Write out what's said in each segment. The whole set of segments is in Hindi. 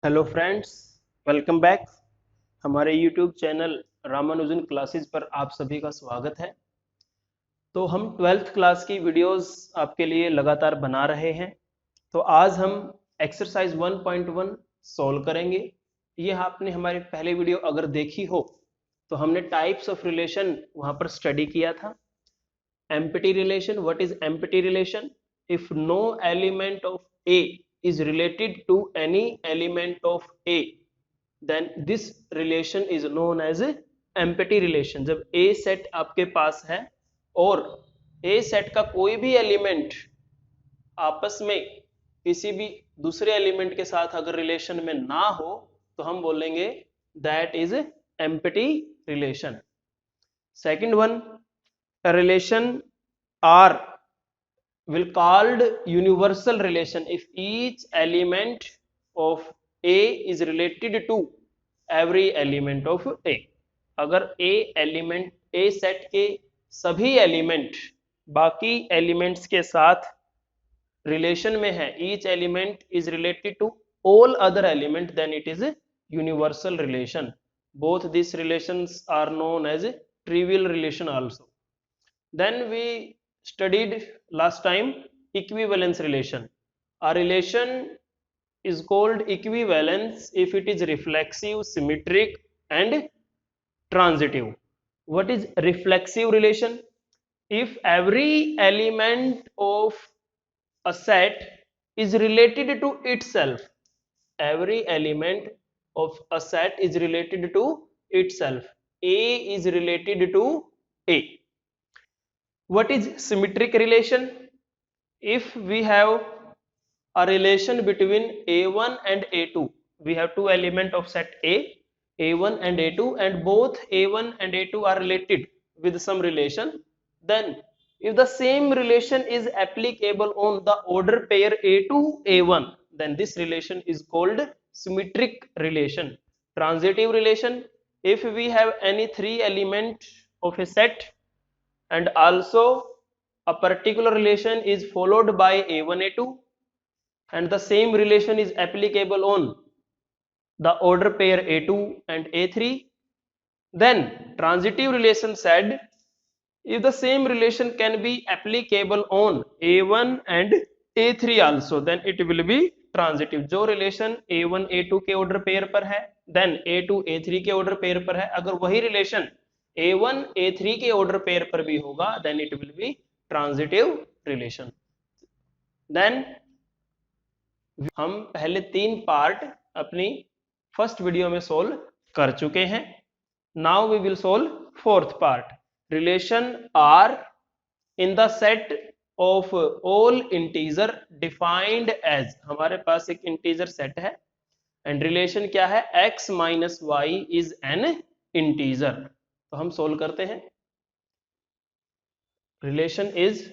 Hello friends, welcome back. हमारे यूट्यूब चैनल रामानुजन क्लासेस पर आप सभी का स्वागत है। तो हम 12th क्लास की वीडियोस आपके लिए लगातार बना रहे हैं। तो आज हम एक्सरसाइज 1.1 सॉल्व करेंगे। ये आपने हमारी पहले वीडियो अगर देखी हो तो हमने टाइप्स ऑफ रिलेशन वहाँ पर स्टडी किया था। Empty relation, what is empty relation? If no element of A is related to any element of A, then this relation is known as empty relation। जब A सेट आपके पास है और A सेट का कोई भी एलिमेंट आपस में किसी भी दूसरे एलिमेंट के साथ अगर रिलेशन में ना हो तो हम बोलेंगे that is empty relation. Second one, a relation R will called universal relation if each element of A is related to every element of A। अगर A एलिमेंट A सेट के सभी एलिमेंट बाकी एलिमेंट्स के साथ रिलेशन में है, each element is related to all other element, then it is a universal relation। both these relations are known as trivial relation also। Then we studied last time equivalence relation। A relation is called equivalence if it is reflexive, symmetric and transitive। What is reflexive relation? If every element of a set is related to itself, every element of a set is related to itself, A is related to A। What is symmetric relation? If we have a relation between A1 and A2, we have two elements of set A1 and A2, and both A1 and A2 are related with some relation, then if the same relation is applicable on the order pair A2 A1, then this relation is called symmetric relation। Transitive relation, if we have any three element of a set and also a particular relation is followed by A1 A2 and the same relation is applicable on the order pair A2 and A3, then transitive relation said if the same relation can be applicable on A1 and A3 also, then it will be transitive। जो relation A1 A2 के order pair पर है, then A2 A3 के order pair पर है, अगर वही relation A1 A3 के order pair पर भी होगा, then it will be transitive relation। then हम पहले तीन पार्ट अपनी फर्स्ट वीडियो में सोल्व कर चुके हैं। Now we will solve fourth part. Relation R in the set of all integer defined as, हमारे पास एक इंटीजर सेट है एंड रिलेशन क्या है, x minus Y is an integer. तो हम सोल्व करते हैं। Relation is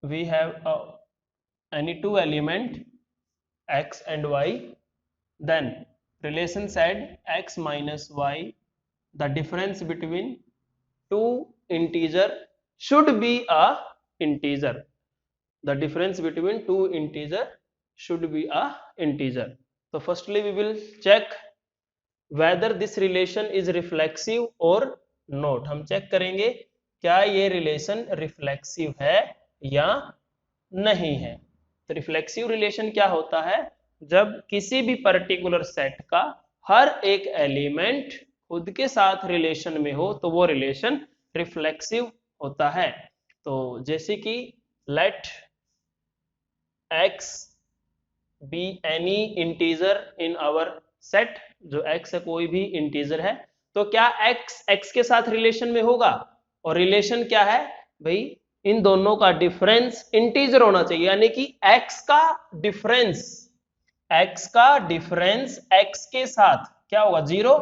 we have any two element x and y, then relation said x minus y, the difference between two integer should be a integer, the difference between two integer should be a integer। so firstly we will check whether this relation is reflexive or not। हम चेक करेंगे क्या ये रिलेशन रिफ्लेक्सिव है या नहीं है। तो रिफ्लेक्सिव रिलेशन क्या होता है, जब किसी भी पर्टिकुलर सेट का हर एक एलिमेंट खुद के साथ रिलेशन में हो तो वो रिलेशन रिफ्लेक्सिव होता है। तो जैसे कि let x be any integer in our set, जो x है कोई भी इंटीजर है, तो क्या x x के साथ रिलेशन में होगा, और रिलेशन क्या है भाई, इन दोनों का डिफरेंस इंटीजर होना चाहिए, यानी कि x का डिफरेंस x के साथ क्या होगा, जीरो।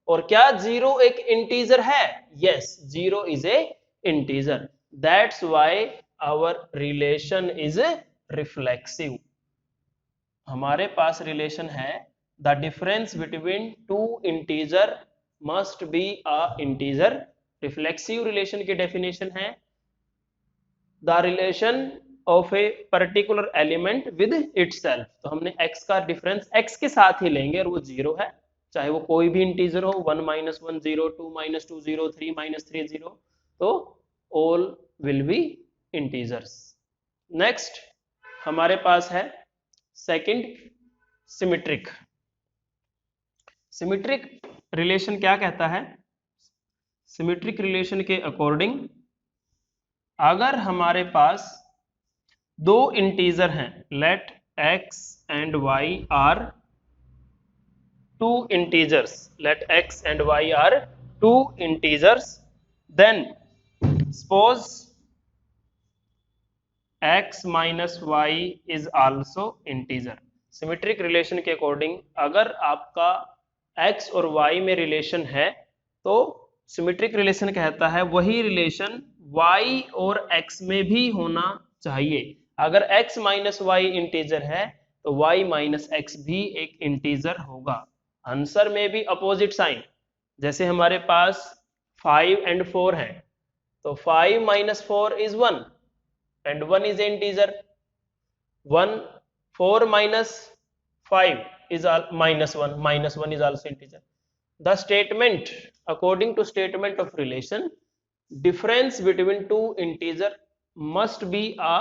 और क्या जीरो एक इंटीजर है, yes, zero is a integer, that's why our relation is reflexive. हमारे पास रिलेशन है the difference between two integer must be a integer. Reflexive relation की डेफिनेशन है the relation of a particular element with itself. तो हमने x का डिफरेंस x के साथ ही लेंगे और वो 0 है, चाहे वो कोई भी इंटीजर हो, 1 - 1 0, 2 - 2 0, 3 - 3 0, तो all will be integers. Next हमारे पास है सेकंड सिमेट्रिक। सिमेट्रिक रिलेशन क्या कहता है? सिमेट्रिक रिलेशन के अकॉर्डिंग अगर हमारे पास दो इंटीजर हैं, let x and y are two integers, let x and y are two integers, then suppose x minus y is also integer। Symmetric relation के अकॉर्डिंग अगर आपका x और y में रिलेशन है तो सिमेट्रिक रिलेशन कहता है वही रिलेशन y और x में भी होना चाहिए। अगर x माइनस वाई इंटीजर है तो y माइनस x भी एक इंटीजर होगा। आंसर में भी अपोजिट साइन, जैसे हमारे पास 5 and 4 है तो 5 - 4 is 1 and 1 is integer, 4 - 5 is -1, -1 is also integer। The statement, according to statement of relation, difference between two integer must be a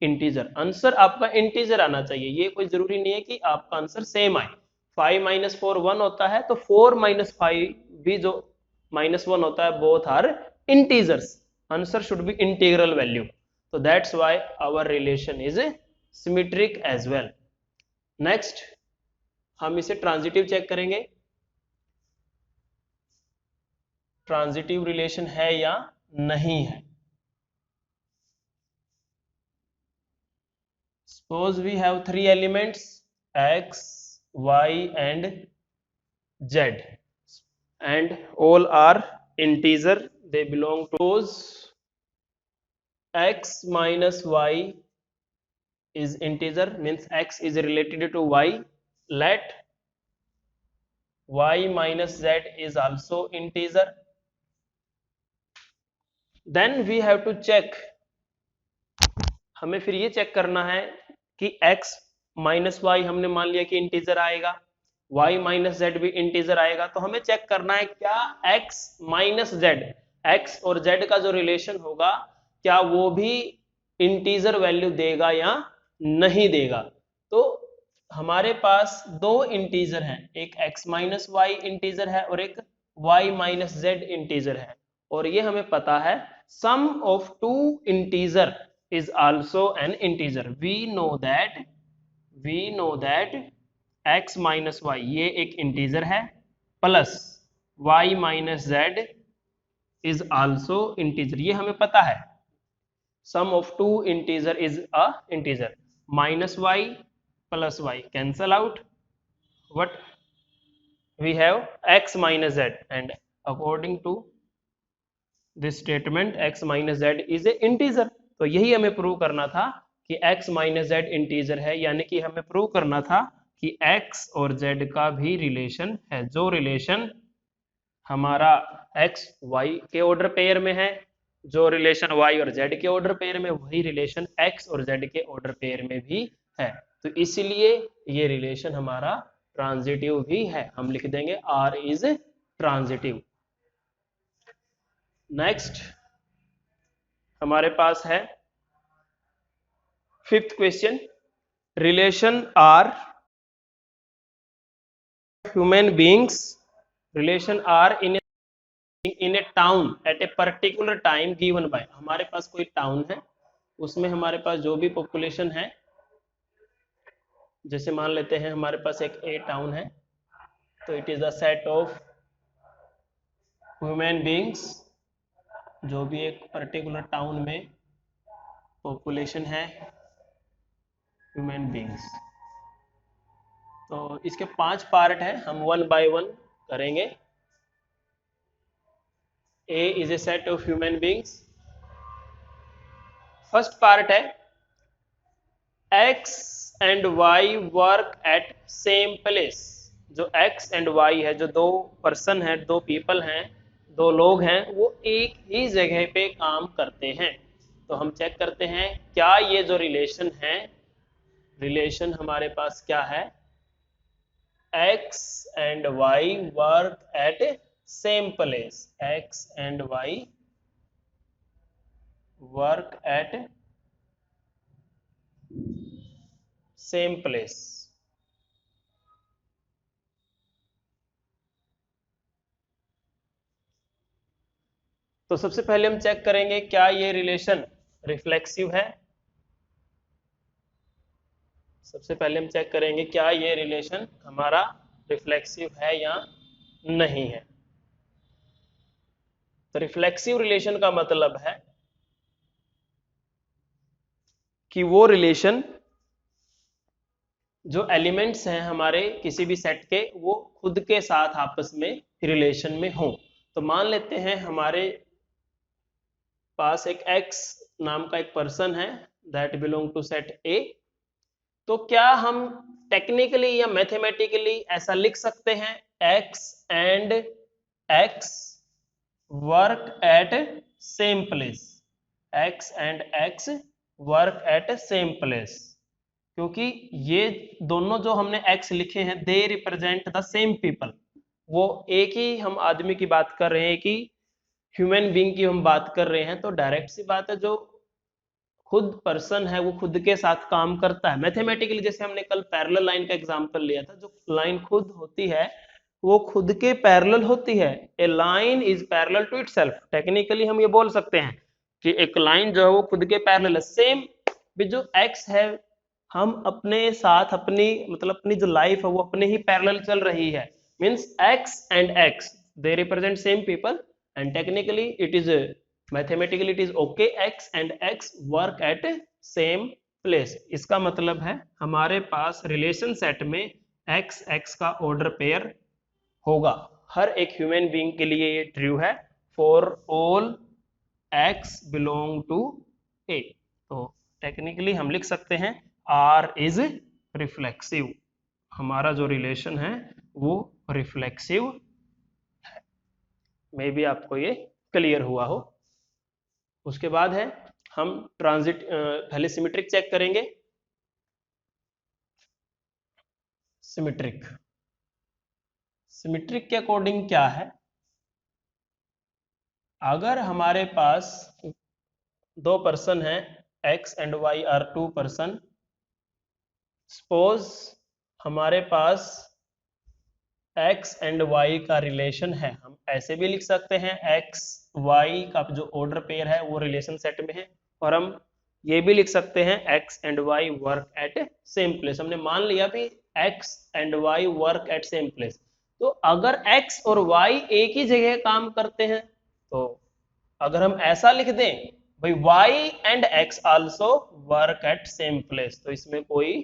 integer। Answer आपका इंटीजर आना चाहिए, ये कोई जरूरी नहीं है कि आपका आंसर सेम आए। 5 - 4 1 होता है तो 4 - 5 भी जो -1 होता है, both are integers. Answer should be integral value, तो that's why our relation is symmetric as well. Next हम इसे ट्रांजिटिव चेक करेंगे, ट्रांजिटिव रिलेशन है या नहीं है। Suppose we have three elements x, y and z and all are integer, they belong to those x minus y is integer, means x is related to y, let y minus z is also integer, then we have to check, हमें फिर ये चेक करना है कि x माइनस वाई हमने मान लिया कि इंटीजर आएगा, y माइनस जेड भी इंटीजर आएगा, तो हमें चेक करना है क्या x माइनस जेड, x और z का जो रिलेशन होगा क्या वो भी इंटीजर वैल्यू देगा या नहीं देगा। तो हमारे पास दो इंटीजर हैं, एक x माइनस वाई इंटीजर है और एक y माइनस जेड इंटीजर है, और ये हमें पता है sum of two integer is also an integer। we know that x minus y ये एक इंटीजर है, plus y minus z is also integer, ये हमें पता है। sum of two integer is a integer, minus y plus y cancel out, what we have x minus z, and according to this statement x minus z is a integer। तो यही हमें प्रूव करना था कि x माइनस जेड इंटीजर है, यानी कि हमें प्रूव करना था कि x और z का भी रिलेशन है। जो रिलेशन हमारा x y के ऑर्डर पेयर में है, जो रिलेशन y और z के ऑर्डर पेयर में, वही रिलेशन x और z के ऑर्डर पेयर में भी है। तो इसलिए ये रिलेशन हमारा ट्रांजिटिव भी है, हम लिख देंगे R इज ट्रांजिटिव। नेक्स्ट हमारे पास है fifth question, relation R human beings, relation R in a town at a particular time given by. हमारे पास कोई टाउन है, उसमें हमारे पास जो भी पॉपुलेशन है, जैसे मान लेते हैं हमारे पास एक ए टाउन है, तो it is a set of human beings, जो भी एक पर्टिकुलर टाउन में पॉपुलेशन है ह्यूमन बींग्स। तो इसके 5 पार्ट है, हम 1 by 1 करेंगे। A is a set of human beings। First part है x and y work at same place। जो x and y है, जो दो पर्सन है, दो पीपल हैं, दो लोग हैं, वो एक ही जगह पे काम करते हैं। तो हम चेक करते हैं क्या ये जो रिलेशन है, रिलेशन हमारे पास क्या है, x and y work at same place, x and y work at same place। तो सबसे पहले हम चेक करेंगे क्या ये रिलेशन रिफ्लेक्सिव है। सबसे पहले हम चेक करेंगे क्या ये रिलेशन हमारा रिफ्लेक्सिव है या नहीं है। तो रिफ्लेक्सिव रिलेशन का मतलब है कि वो रिलेशन जो एलिमेंट्स हैं हमारे किसी भी सेट के वो खुद के साथ आपस में रिलेशन में हों। तो मान लेते हैं हमारे पास एक x नाम का एक पर्सन है that belong to set A। तो क्या हम टेक्निकली या मैथमेटिकली ऐसा लिख सकते हैं x and x work at same place, x and x work at same place, क्योंकि ये दोनों जो हमने x लिखे हैं they represent the same people. वो एक ही हम आदमी की बात कर रहे हैं कि ह्यूमन बीइंग की हम बात कर रहे हैं। तो डायरेक्ट सी बात है जो खुद पर्सन है वो खुद के साथ काम करता है मैथमेटिकली। जैसे हमने कल पैरेलल लाइन का एग्जांपल लिया था, जो लाइन खुद होती है वो खुद के पैरेलल होती है। A line is parallel to itself. Technically हम ये बोल सकते हैं कि एक लाइन जो है वो खुद के पैरेलल है। सेम भी जो एक्स है हम अपने साथ अपनी मतलब अपनी जो लाइफ है वो अपने ही पैरेलल चल रही है। Means x and x they represent same people and technically it is mathematically it is okay x and x work at same place. इसका मतलब है हमारे पास रिलेशन सेट में x x का ऑर्डर पेयर होगा। हर एक ह्यूमन बीइंग के लिए ये ट्रू है for all x belong to A। तो टेक्निकली हम लिख सकते हैं R इज रिफ्लेक्सिव। हमारा जो रिलेशन है वो रिफ्लेक्सिव है। मे बी आपको ये क्लियर हुआ हो। उसके बाद है हम ट्रांजिट पहले सिमेट्रिक चेक करेंगे। सिमेट्रिक सिमेट्रिक के अकॉर्डिंग क्या है, अगर हमारे पास दो पर्सन हैं x and y are two person, suppose हमारे पास x एंड y का रिलेशन है, हम ऐसे भी लिख सकते हैं x y का जो ऑर्डर पेयर है वो रिलेशन सेट में है, और हम ये भी लिख सकते हैं x and y work at same place. हमने मान लिया भी x and y work at same place. तो अगर x और y एक ही जगह काम करते हैं तो अगर हम ऐसा लिख दें भाई y and x also work at same place, तो इसमें कोई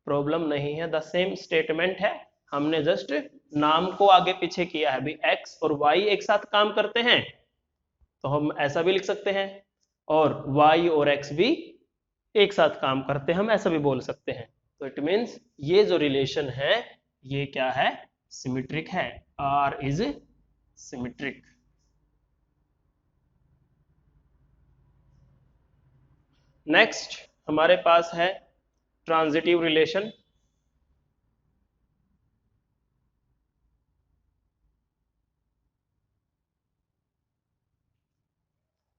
प्रॉब्लम नहीं है। द सेम स्टेटमेंट है, हमने जस्ट नाम को आगे पीछे किया है। भाई x और y एक साथ काम करते हैं तो हम ऐसा भी लिख सकते हैं, और y और x भी एक साथ काम करते हैं हम ऐसा भी बोल सकते हैं। तो इट मीन्स ये जो रिलेशन है ये क्या है, सिमेट्रिक है। R is symmetric. नेक्स्ट हमारे पास है transitive relation.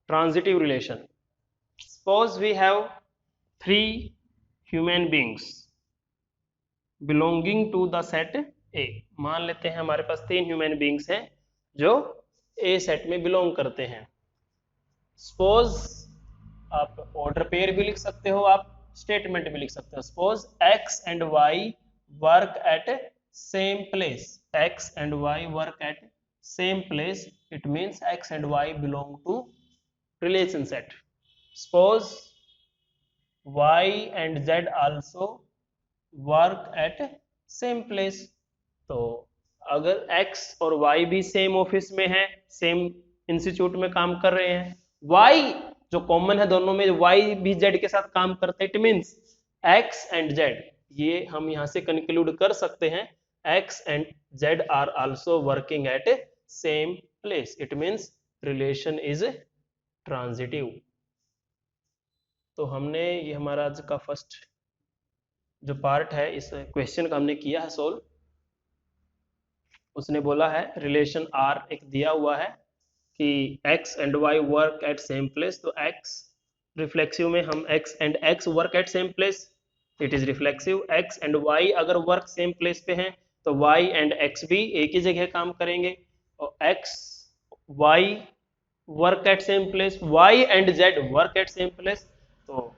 Transitive relation, suppose we have 3 human beings belonging to the set A. मान लेते हैं हमारे पास 3 ह्यूमन बींग्स हैं जो ए सेट में बिलोंग करते हैं। सपोज आप ऑर्डर पेयर भी लिख सकते हो, आप स्टेटमेंट भी लिख सकते हो। Suppose x and y work at same place, x and y work at same place, it means x and y belong to relation set. Suppose y and z also work at same place. तो अगर x और y भी सेम ऑफिस में है, सेम इंस्टीट्यूट में काम कर रहे हैं, y जो कॉमन है दोनों में, y भी z के साथ काम करते हैं, it means x and z, ये हम यहां से कंक्लूड कर सकते हैं x and z are also working at same place, it means relation is transitive. तो हमने ये हमारा आज का फर्स्ट जो पार्ट है इस क्वेश्चन का हमने किया है सोल्व। उसने बोला है रिलेशन आर एक दिया हुआ है कि x and y work at same place, तो x रिफ्लेक्सिव में हम x and x work at same place, it is reflexive. x and y अगर वर्क सेम प्लेस पे हैं तो y एंड x भी एक ही जगह काम करेंगे, और x y work at same place, y and z work at same place, तो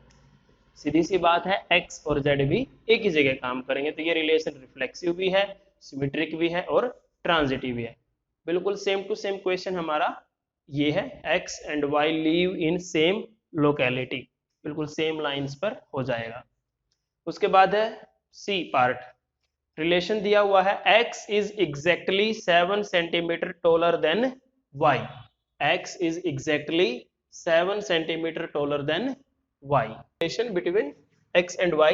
सीधी सी बात है x और z भी एक ही जगह काम करेंगे। तो ये रिलेशन रिफ्लेक्सिव भी है, सिमेट्रिक भी है और ट्रांजिटिव भी है। बिल्कुल सेम टू सेम क्वेश्चन हमारा ये है, x and y live in same locality, बिल्कुल सेम लाइंस पर हो जाएगा। उसके बाद है सी पार्ट, रिलेशन दिया हुआ है x is exactly 7 centimetre taller than y, x is exactly 7 centimetre taller than y, relation between x and y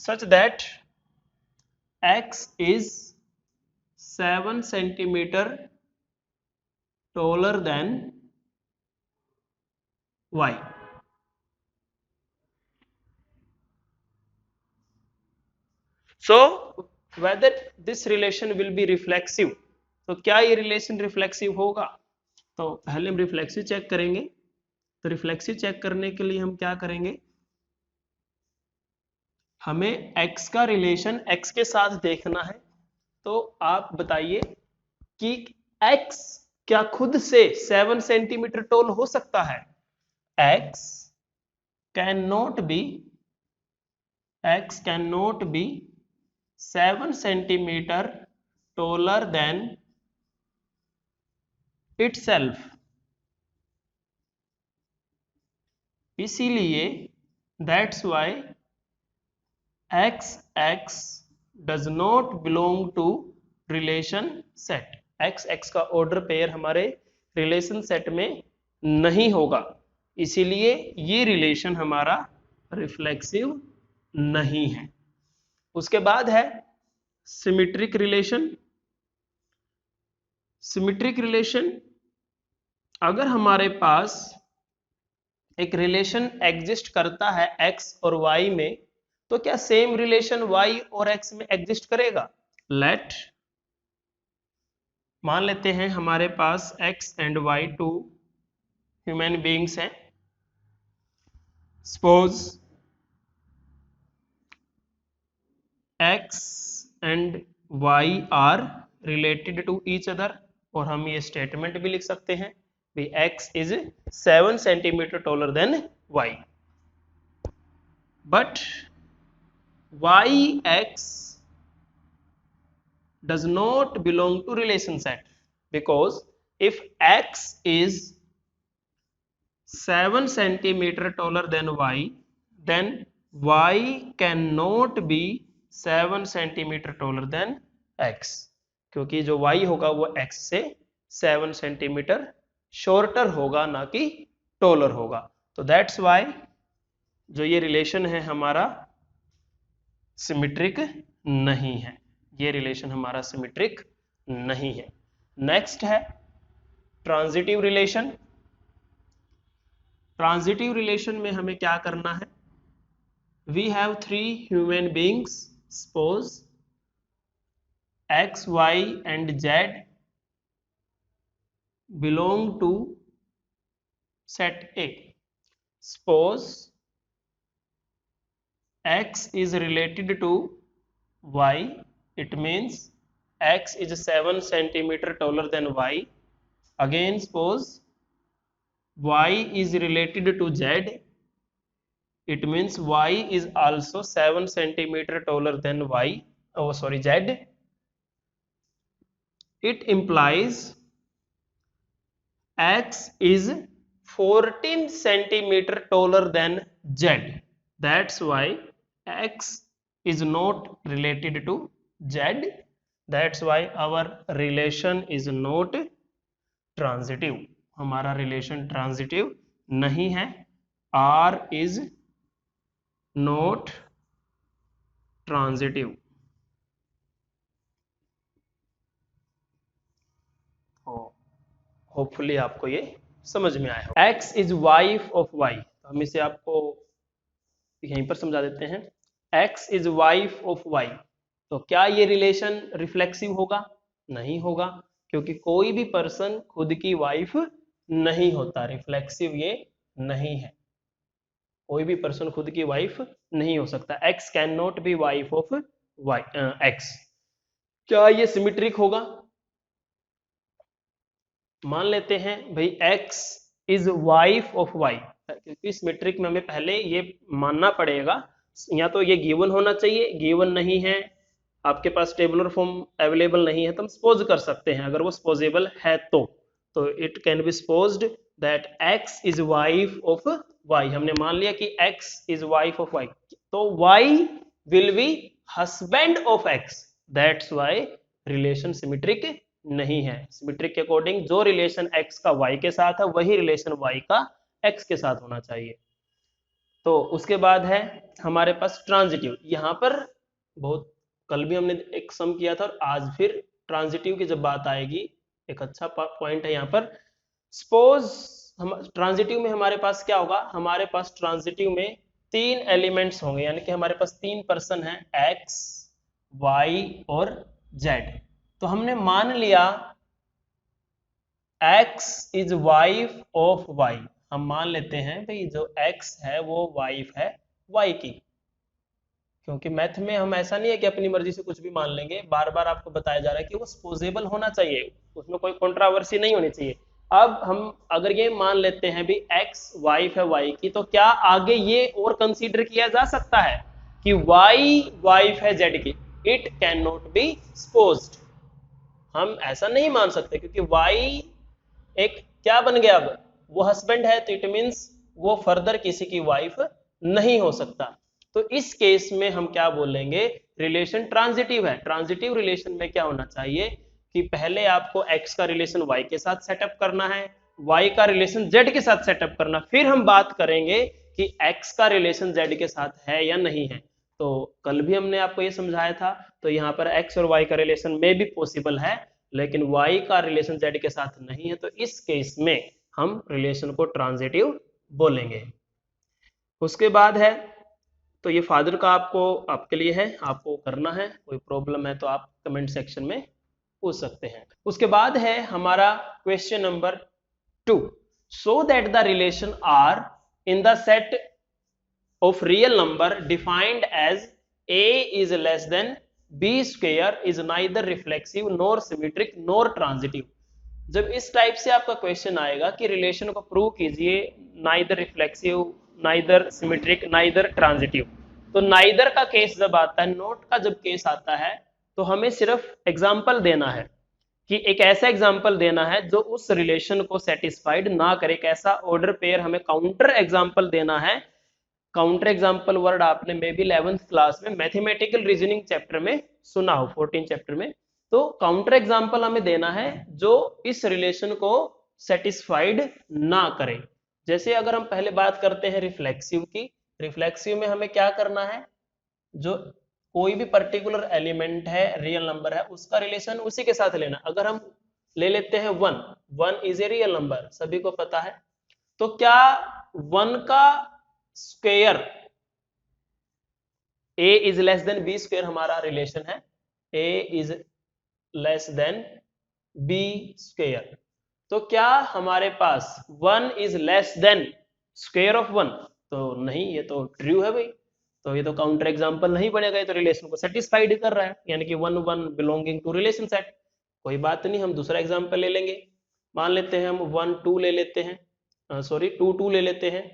such that x is 7 centimeter taller than y. So whether this relation will be reflexive, तो क्या ये रिलेशन रिफ्लेक्सिव होगा? तो पहले हम रिफ्लेक्सिव चेक करेंगे। तो रिफ्लेक्सिव चेक करने के लिए हम क्या करेंगे, हमें x का रिलेशन x के साथ देखना है। तो आप बताइए कि x क्या खुद से 7 सेंटीमीटर टॉल हो सकता है? x cannot be 7 centimetre taller than itself, इसीलिए that's why x does not belong to relation set, x का ऑर्डर पेयर हमारे रिलेशन सेट में नहीं होगा, इसीलिए ये रिलेशन हमारा रिफ्लेक्सिव नहीं है। उसके बाद है सिमेट्रिक रिलेशन। सिमेट्रिक रिलेशन, अगर हमारे पास एक रिलेशन एग्जिस्ट करता है x और y में, तो क्या सेम रिलेशन y और x में एग्जिस्ट करेगा? मान लेते हैं हमारे पास x and y two human beings हैं। Suppose x and y are related to each other, और हम ये स्टेटमेंट भी लिख सकते हैं भी x is 7 centimetre taller than y, but yx does not belong to relation set, because if x is 7 centimeter taller than y, then y cannot be 7 centimeter taller than x, क्योंकि जो y होगा वो x से 7 सेंटीमीटर शॉर्टर होगा, ना कि टॉलर होगा। तो दैट्स वाई जो ये रिलेशन है हमारा सिमेट्रिक नहीं है, ये रिलेशन हमारा सिमेट्रिक नहीं है। नेक्स्ट है ट्रांजिटिव रिलेशन। ट्रांजिटिव रिलेशन में हमें क्या करना है, we have 3 human beings, suppose x y and z belong to set A. Suppose x is related to y, it means x is 7 centimeter taller than y. Again suppose y is related to z, it means y is also 7 centimeter taller than y, z. It implies x is 14 centimeter taller than z, that's why x is not related to z, that's why our relation is not transitive, हमारा रिलेशन ट्रांजिटिव नहीं है, r is not transitive। Hopefully आपको ये समझ में आया हो। x is wife of y, तो हम इसे आपको यहीं पर समझा देते हैं। x is wife of y, तो क्या ये रिलेशन रिफ्लेक्सिव होगा? नहीं होगा, क्योंकि कोई भी पर्सन खुद की वाइफ नहीं होता, रिफ्लेक्सिव ये नहीं है। कोई भी पर्सन खुद की वाइफ नहीं हो सकता। x can not be wife of x। क्या ये सिमेट्रिक होगा? मान लेते हैं भाई x is wife of y, क्योंकि सिमेट्रिक में हमें पहले ये मानना पड़ेगा, या तो ये गिवन होना चाहिए, गिवन नहीं है, आपके पास टेबुलर फॉर्म अवेलेबल नहीं है, तो हम सपोज कर सकते हैं, अगर वो सपोजेबल है तो it can be supposed that x is wife of y। हमने मान लिया कि x is wife of y, तो y will be husband of x, that's why relation symmetric नहीं है। सिमेट्रिक के अकॉर्डिंग जो रिलेशन x का y के साथ है वही रिलेशन y का x के साथ होना चाहिए। तो उसके बाद है हमारे पास ट्रांजिटिव। यहाँ पर बहुत कल भी हमने एक सम किया था और आज फिर ट्रांजिटिव की जब बात आएगी, एक अच्छा पॉइंट है यहाँ पर। सपोज हम ट्रांजिटिव में हमारे पास क्या होगा, हमारे पास ट्रांजिटिव में 3 एलिमेंट्स होंगे, यानी कि हमारे पास 3 पर्सन हैं x, y और z। तो हमने मान लिया x is wife of y, हम मान लेते हैं भाई जो x है वो वाइफ है y की, क्योंकि मैथ में हम ऐसा नहीं है कि अपनी मर्जी से कुछ भी मान लेंगे, बार बार आपको बताया जा रहा है कि वो सपोजेबल होना चाहिए, उसमें कोई कंट्रोवर्सी नहीं होनी चाहिए। अब हम अगर ये मान लेते हैं भी x वाइफ है y की, तो क्या आगे ये और कंसीडर किया जा सकता है कि y वाइफ है z की? It can not be supposed, हम ऐसा नहीं मान सकते, क्योंकि y एक क्या बन गया, अब वो हस्बैंड है, तो इट मींस वो फर्दर किसी की वाइफ नहीं हो सकता। तो इस केस में हम क्या बोलेंगे, रिलेशन ट्रांजिटिव है। ट्रांजिटिव रिलेशन में क्या होना चाहिए कि पहले आपको x का रिलेशन y के साथ सेटअप करना है, y का रिलेशन z के साथ सेटअप करना, फिर हम बात करेंगे कि x का रिलेशन z के साथ है या नहीं है। तो कल भी हमने आपको ये समझाया था, तो यहाँ पर x और y का रिलेशन में भी पॉसिबल है, लेकिन y का रिलेशन z के साथ नहीं है, तो इस केस में हम रिलेशन को ट्रांजिटिव बोलेंगे। उसके बाद है, तो ये फादर का आपके लिए है, आपको करना है, कोई प्रॉब्लम है तो आप कमेंट सेक्शन में पूछ सकते हैं। उसके बाद है हमारा question number 2, so that the relation R in the set of real number defined as a is less than b square is neither reflexive nor symmetric nor transitive। जब इस टाइप से आपका क्वेश्चन आएगा कि रिलेशन को प्रूव कीजिए, neither reflexive, neither symmetric, neither transitive, तो नाइदर का केस जब आता है, नोट का जब केस आता है, तो हमें सिर्फ एग्जाम्पल देना है कि एक ऐसा एग्जाम्पल देना है जो उस रिलेशन को सेटिस्फाइड ना करे, एक ऐसा ऑर्डर पेयर हमें काउंटर एग्जाम्पल देना है। काउंटर एग्जाम्पल वर्ड आपने मे बी 11th क्लास में मैथमेटिकल रीजनिंग चैप्टर में सुना हो, 14 चैप्टर में। तो काउंटर एग्जाम्पल हमें देना है जो इस रिलेशन को सेटिस्फाइड ना करे। जैसे अगर हम पहले बात करते हैं रिफ्लेक्सिव की, रिफ्लेक्सिव में हमें क्या करना है, जो कोई भी पर्टिकुलर एलिमेंट है, रियल नंबर है, उसका रिलेशन उसी के साथ लेना। अगर हम ले लेते हैं 1 इज ए रियल नंबर, सभी को पता है, तो क्या 1 का square a is less than b square हमारा रिलेशन है, a is less than b square, तो क्या हमारे पास 1 is less than square of 1? तो नहीं, ये तो ट्रू है भाई, तो ये तो काउंटर एग्जांपल नहीं बनेगा, ये तो रिलेशन को सेटिस्फाइड कर रहा है, यानी कि 1 1 बिलोंगिंग टू रिलेशन सेट। कोई बात नहीं, हम दूसरा एग्जांपल ले लेंगे, मान लेते हैं हम 1 2 ले लेते हैं, 2 2 ले लेते हैं।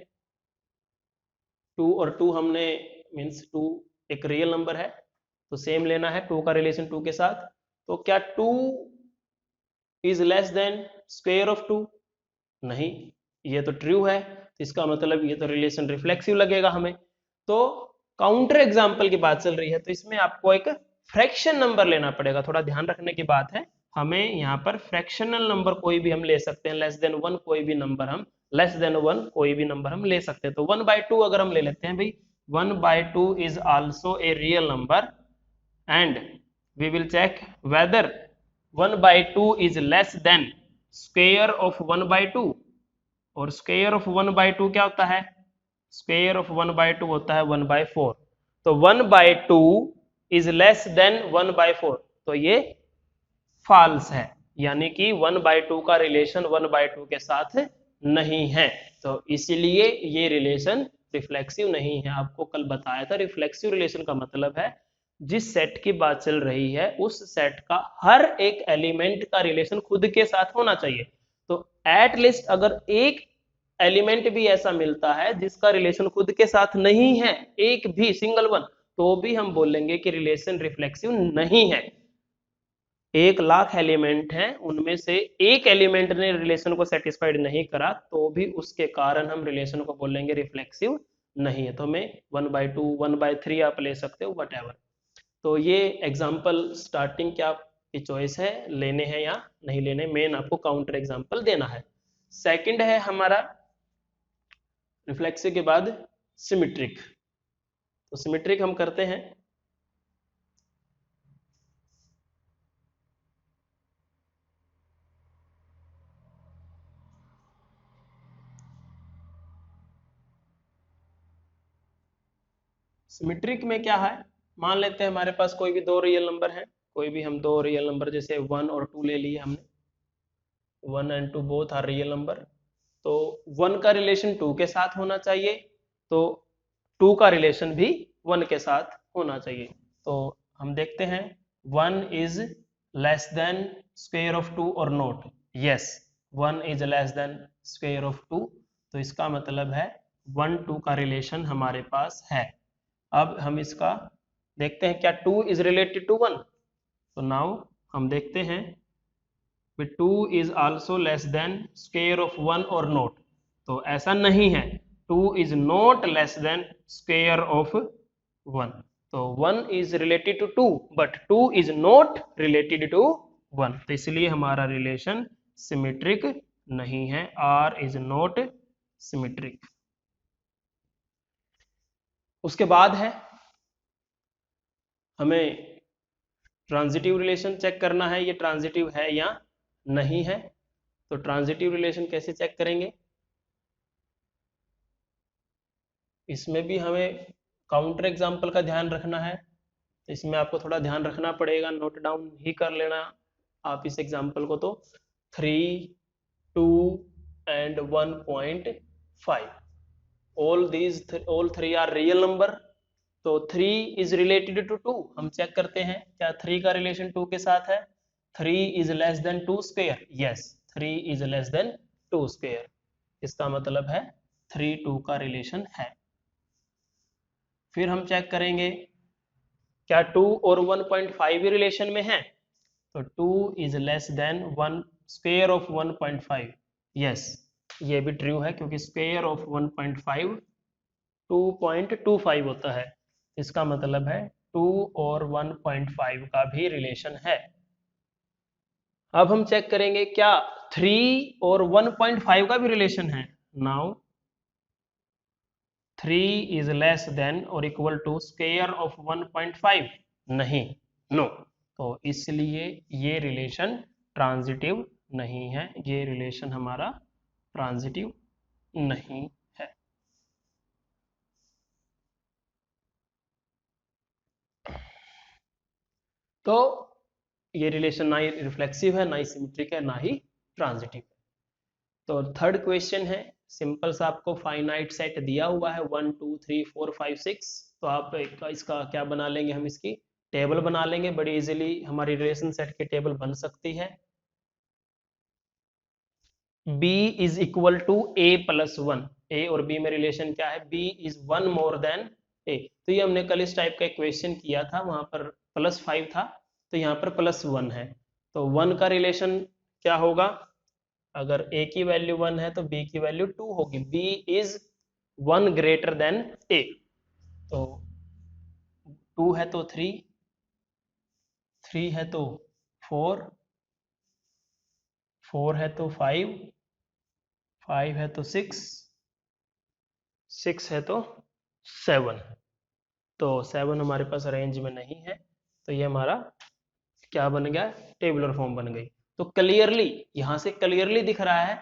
2 और 2 हमने मीन्स 2 एक रियल नंबर है, तो सेम लेना है 2 का रिलेशन 2 के साथ। तो क्या 2 is less than square of 2? नहीं, ये तो ट्रू है, तो इसका मतलब ये तो रिलेशन रिफ्लेक्सिव लगेगा हमें। तो काउंटर एग्जाम्पल की बात चल रही है, तो इसमें आपको एक फ्रैक्शन नंबर लेना पड़ेगा। थोड़ा ध्यान रखने की बात है, हमें यहाँ पर फ्रैक्शनल नंबर कोई भी हम ले सकते हैं, लेस देन 1 कोई भी नंबर हम, लेस देन 1 कोई भी नंबर हम ले सकते हैं। तो 1/2 अगर हम ले लेते हैं भाई, 1/2 is also a real number and we will check whether 1/2 is less than square of 1/2, और square of 1/2 क्या होता है, स्क्वायर ऑफ 1/2 होता है 1/4, तो 1/2 इज लेस देन 1/4, तो ये फॉल्स है, यानी कि 1/2 का रिलेशन 1/2 के साथ नहीं है, तो इसीलिए ये रिलेशन रिफ्लेक्सिव नहीं है। आपको कल बताया था रिफ्लेक्सिव रिलेशन का मतलब है जिस सेट की बात चल रही है उस सेट का हर एक एलिमेंट का रिलेशन खुद के साथ होना चाहिए। तो एट लीस्ट अगर एक एलिमेंट भी ऐसा मिलता है जिसका रिलेशन खुद के साथ नहीं है, एक भी सिंगल वन, तो भी हम बोलेंगे कि रिलेशन रिफ्लेक्सिव नहीं है। 1,00,000 एलिमेंट हैं, उनमें से एक एलिमेंट ने रिलेशन को सेटिस्फाइड नहीं करा, तो भी उसके कारण हम रिलेशन को बोलेंगे रिफ्लेक्सिव नहीं है। तो हमें 1/2 1/3 आप ले सकते हो, वट एवर। तो ये एग्जाम्पल स्टार्टिंग क्या आपकी चॉइस है, लेने हैं या नहीं लेने, मेन आपको काउंटर एग्जाम्पल देना है। सेकंड है हमारा रिफ्लेक्सिव के बाद सिमेट्रिक। तो सिमेट्रिक हम करते हैं। सिमेट्रिक में क्या है, मान लेते हैं हमारे पास कोई भी दो रियल नंबर है, कोई भी हम दो रियल नंबर जैसे 1 और 2 ले लिए हमने, 1 and 2 both are real number, तो 1 का रिलेशन 2 के साथ होना चाहिए, तो 2 का रिलेशन भी 1 के साथ होना चाहिए। तो हम देखते हैं 1 is less than square of 2 और not, yes 1 is less than square of 2, तो इसका मतलब है 1 2 का रिलेशन हमारे पास है। अब हम इसका देखते हैं क्या 2 इज रिलेटेड टू 1, तो नाउ हम देखते हैं 2 is also less than square of 1 और नोट, तो ऐसा नहीं है, 2 is not less than square of 1, तो 1 is related to 2 but 2 is not related to 1, तो इसलिए हमारा रिलेशन सिमेट्रिक नहीं है, आर इज नॉट सिमेट्रिक। उसके बाद है हमें ट्रांजिटिव रिलेशन चेक करना है, ये ट्रांजिटिव है या नहीं है। तो ट्रांजिटिव रिलेशन कैसे चेक करेंगे, इसमें भी हमें काउंटर एग्जाम्पल का ध्यान रखना है, तो इसमें आपको थोड़ा ध्यान रखना पड़ेगा, नोट डाउन ही कर लेना आप इस एग्जाम्पल को। तो 3 2 and 1.5, all three are real number, तो 3 is related to 2, हम चेक करते हैं क्या 3 का रिलेशन 2 के साथ है, 3 is less than 2 square, yes 3 is less than 2 square, इसका मतलब है 3 2 का रिलेशन है। फिर हम चेक करेंगे क्या 2 और 1.5 भी रिलेशन में है, तो 2 is less than 1 square of 1.5, yes ये भी ट्रू है क्योंकि स्क्वायर ऑफ 1.5 2.25 होता है, इसका मतलब है 2 और 1.5 का भी रिलेशन है। अब हम चेक करेंगे क्या 3 और 1.5 का भी रिलेशन है, नाउ 3 इज लेस देन और इक्वल टू स्क्वायर ऑफ 1.5, नहीं नो, तो इसलिए ये रिलेशन ट्रांजिटिव नहीं है, ये रिलेशन हमारा ट्रांजिटिव नहीं है। तो ये रिलेशन ना ही रिफ्लेक्सिव है, ना ही सिमेट्रिक है, ना ही ट्रांजिटिव है। तो थर्ड क्वेश्चन है सिंपल सा, आपको फाइनाइट सेट दिया हुआ है 1 2 3 4 5 6, तो आप इसका क्या बना लेंगे, हम इसकी टेबल बना लेंगे, बड़ी इजीली हमारी रिलेशन सेट की टेबल बन सकती है। b is equal to a plus 1, a और b में रिलेशन क्या है, b is 1 more than a, तो ये हमने कल इस टाइप का क्वेश्चन किया था, वहां पर +5 था, तो यहाँ पर +1 है, तो 1 का रिलेशन क्या होगा, अगर a की वैल्यू 1 है तो b की वैल्यू 2 होगी, b is 1 greater than a, तो 2 है तो 3, 3 है तो 4, 4 है तो 5, 5 है तो 6, 6 है तो 7, तो 7 हमारे पास रेंज में नहीं है, तो ये हमारा क्या बन गया, टेबुलर फॉर्म बन गई। तो क्लियरली यहाँ से क्लियरली दिख रहा है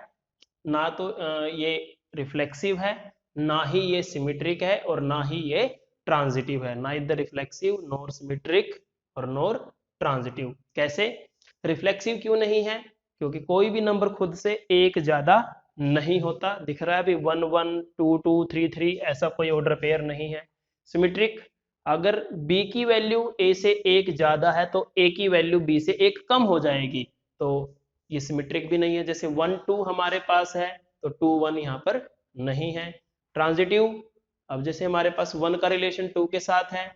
ना, तो ये रिफ्लेक्सिव है ना ही ये सिमेट्रिक है और ना ही ये ट्रांजिटिव है, नाइदर रिफ्लेक्सिव नॉर सिमेट्रिक और नॉर ट्रांजिटिव। कैसे? रिफ्लेक्सिव क्यों नहीं है? क्योंकि कोई भी नंबर खुद से एक ज्यादा नहीं होता, दिख रहा है अभी 1 1 2 2 3 3, ऐसा कोई ऑर्डर पेयर नहीं है। सिमेट्रिक, अगर b की वैल्यू a से एक ज्यादा है तो a की वैल्यू b से एक कम हो जाएगी, तो ये सिमेट्रिक भी नहीं है। जैसे 1 2 हमारे पास है तो 2 1 यहाँ पर नहीं है। ट्रांजिटिव, अब जैसे हमारे पास 1 का रिलेशन 2 के साथ है,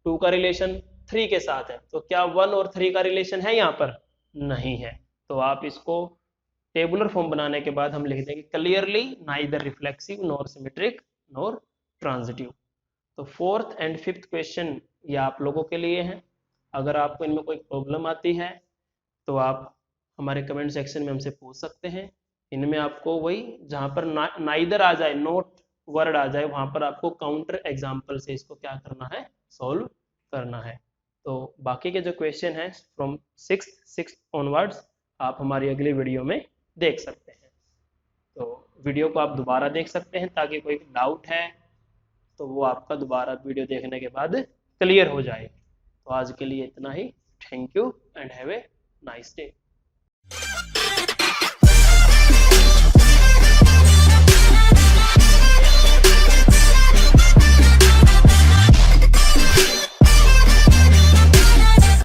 2 का रिलेशन 3 के साथ है, तो क्या 1 और 3 का रिलेशन है यहाँ पर? नहीं है। तो आप इसको टेबुलर फॉर्म बनाने के बाद हम लिख देंगे clearly neither reflexive nor symmetric nor transitive. तो फोर्थ एंड फिफ्थ क्वेश्चन ये आप लोगों के लिए हैं। अगर आपको इनमें कोई प्रॉब्लम आती है तो आप हमारे कमेंट सेक्शन में हमसे पूछ सकते हैं। इनमें आपको वही जहाँ पर नाइदर आ जाए, नोट वर्ड आ जाए, वहां पर आपको काउंटर एग्जाम्पल से इसको क्या करना है, सॉल्व करना है। तो बाकी के जो क्वेश्चन है फ्रॉम सिक्स ऑनवर्ड्स आप हमारी अगली वीडियो में देख सकते हैं। तो वीडियो को आप दोबारा देख सकते हैं, ताकि कोई डाउट है तो वो आपका दोबारा वीडियो देखने के बाद क्लियर हो जाए। तो आज के लिए इतना ही। Thank you and have a nice day.